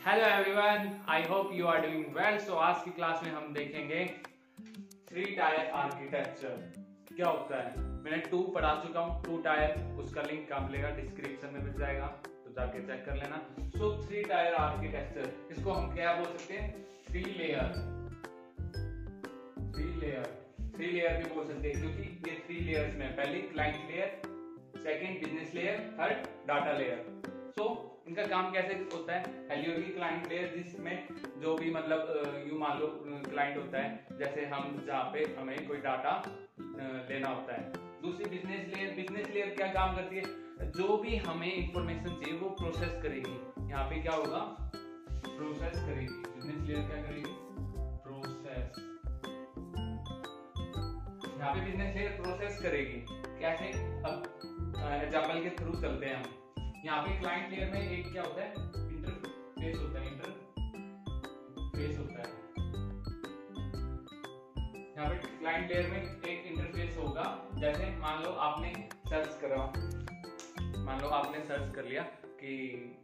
Hello everyone, I hope you are doing well. So आज की class में हम देखेंगे 3 टायर आर्किटेक्चर क्या होता है। मैंने 2 पढ़ा चुका हूँ, 2 टायर, उसका लिंक कहाँ मिलेगा, डिस्क्रिप्शन में मिल जाएगा, तो जाके चेक कर लेना। सो 3 टायर आर्किटेक्चर, इसको हम क्या बोल सकते हैं, 3 लेयर भी बोल सकते हैं, क्योंकि ये 3 लेयर्स में, पहली client layer, second business layer, third data layer. So इनका काम कैसे होता है, पहली होगी क्लाइंट लेयर, जिसमें जो भी मतलब यू मान लो क्लाइंट होता है, जैसे हम जहाँ पे हमें कोई डाटा लेना होता है। दूसरी बिजनेस लेयर क्या काम करती है, जो भी हमें इंफॉर्मेशन चाहिए वो प्रोसेस करेगी। यहाँ पे क्या होगा, प्रोसेस करेगी। बिजनेस लेयर क्या करेगी, प्रोसेस। यहाँ पे बिजनेस लेयर प्रोसेस करेगी। कैसे, अब एग्जांपल के थ्रू चलते हैं हम। यहाँ पे क्लाइंट लेयर में एक क्या होता है, इंटरफेस होता है, यहाँ पे क्लाइंट लेयर में एक इंटरफेस होगा। जैसे मान लो आपने सर्च कर लिया कि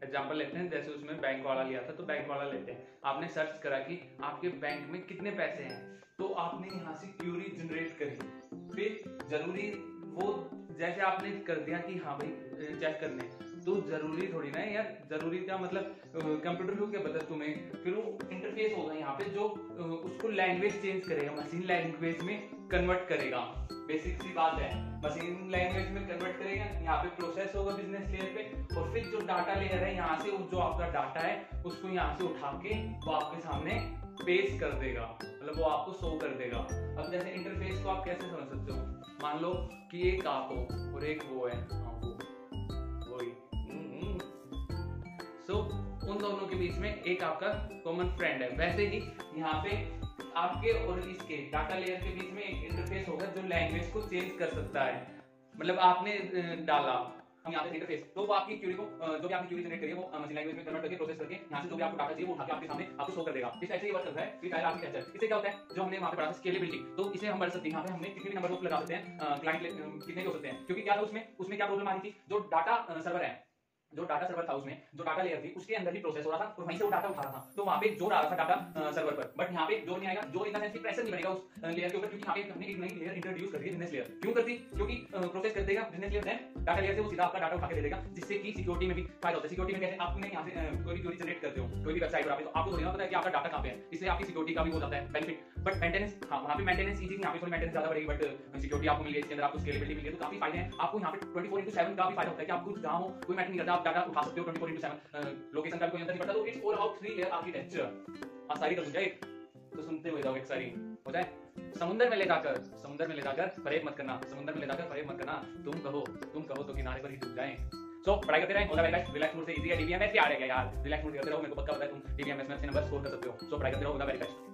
एग्जांपल लेते हैं, जैसे उसमें बैंक वाला लिया था, तो बैंक वाला लेते हैं। आपने सर्च करा कि आपके बैंक में कितने पैसे हैं, तो आपने यहाँ से क्यूरी जनरेट करी। फिर जरूरी वो जैसे आपने कर दिया कि हाँ भाई चेक करने, तो जरूरी थोड़ी ना यार, जरूरी क्या मतलब कंप्यूटर को क्या पता तुम्हें। फिर वो इंटरफेस होगा यहाँ पे जो उसको लैंग्वेज चेंज करेगा, मशीन लैंग्वेज में कन्वर्ट करेगा। बेसिक सी बात है, मशीन लैंग्वेज में कन्वर्ट करेगा। यहाँ पे प्रोसेस होगा बिजनेस लेयर पे, और फिर जो डाटा लेयर है, यहाँ से जो आपका डाटा है उसको यहाँ से उठा के वो आपके सामने पेश कर देगा, मतलब वो आपको शो कर देगा। अब जैसे इंटरफेस को आप कैसे समझ सकते हो, मान लो कि एक आप हो और एक वो है, वही। सो उन दोनों के बीच में एक आपका कॉमन फ्रेंड है। वैसे ही यहाँ पे आपके और इसके डाटा लेयर के बीच में एक इंटरफेस होगा जो लैंग्वेज को चेंज कर सकता है। मतलब आपने डाला, हम यहाँ पे इंटरफेस, तो वो आपकी क्यूरी को, जो भी आपकी क्यूरी जनरेट करी है, वो मशीन लैंग्वेज में कन्वर्ट करके प्रोसेस करके यहाँ से जो भी आपको डाटा चाहिए वो उठा के आपके सामने आपको शो कर देगा। इस टाइप से ये वर्क करता है 3 टायर आर्किटेक्चर। इससे क्या होता है, जो हमने वहाँ पे पढ़ा था स्केलेबिलिटी, तो इसे हम बढ़ सकते हैं। यहाँ पे हमने कितने भी नंबर लगा सकते हैं, क्लाइंट कितने भी हो सकते हैं। क्योंकि क्या था उसमें क्या प्रॉब्लम आ रही थी, जो डाटा सर्वर है, जो डाटा सर्वर था, उसमें जो डाटा लेयर थी उसके अंदर ही प्रोसेस हो रहा था और वहीं से वो डाटा उठा रहा था, तो वहां पे जोर आ रहा था डाटा सर्वर पर। बट यहाँ पे जोर नहीं आएगा, जोर इन द सेंस कि प्रेशर नहीं बनेगा उस लेयर के ऊपर, क्योंकि यहाँ पे हमने एक नई लेयर इंट्रोड्यूस कर दी है, बिजनेस लेयर। क्यों कर दी, क्योंकि प्रोसेस कर देगा business layer, then data layer से वो सीधा आपका डाटा उठा के दे देगा, जिससे कि सिक्योरिटी में भी फायदा होता है। सिक्योरिटी में कैसे, आपने यहाँ से कोई भी क्वेरी जनरेट करते हो कोई भी वेबसाइट पर, आप तो आपको थोड़ी ना पता है कि आपका डाटा कहाँ पे है, इससे आपकी सिक्योरिटी का भी हो जाता है बेनिफिट। बट मेंटेनेंस, हाँ वहाँ पे मेंटेनेंस इजी, यहाँ पे थोड़ी मेंटेनेंस ज्यादा बढ़ेगी, बट सिक्योरिटी आपको मिल गई, इसके अंदर आपको स्केलेबिलिटी मिल गई, तो काफी फायदे हैं आपको। यहाँ पे 24/7 का भी फायदा होता है कि आपको जहाँ हो कोई मैटर नहीं करता, आप डाटा उठा सकते हो 24/7, लोकेशन का भी कोई अंतर नहीं पड़ता। तो it's all about 3 layer architecture. सारी कर समझाए, तो सुनते हुए जाओ, एक सारी हो जाए। समुद्र में ले जाकर फरेब मत करना, तुम कहो तो किनारे पर ही डूब जाएं। सो पढ़ाई करते रहें, रिलैक्स मूड से। इजी है, डीबीएमएस क्या आ रहा है यार, रिलैक्स मूड से करते रहो, मेरे को पक्का पता है तुम डीबीएमएस में अच्छे नंबर स्कोर कर सकते हो। सो पढ़ाई करते रहो, वेरी बेस्ट।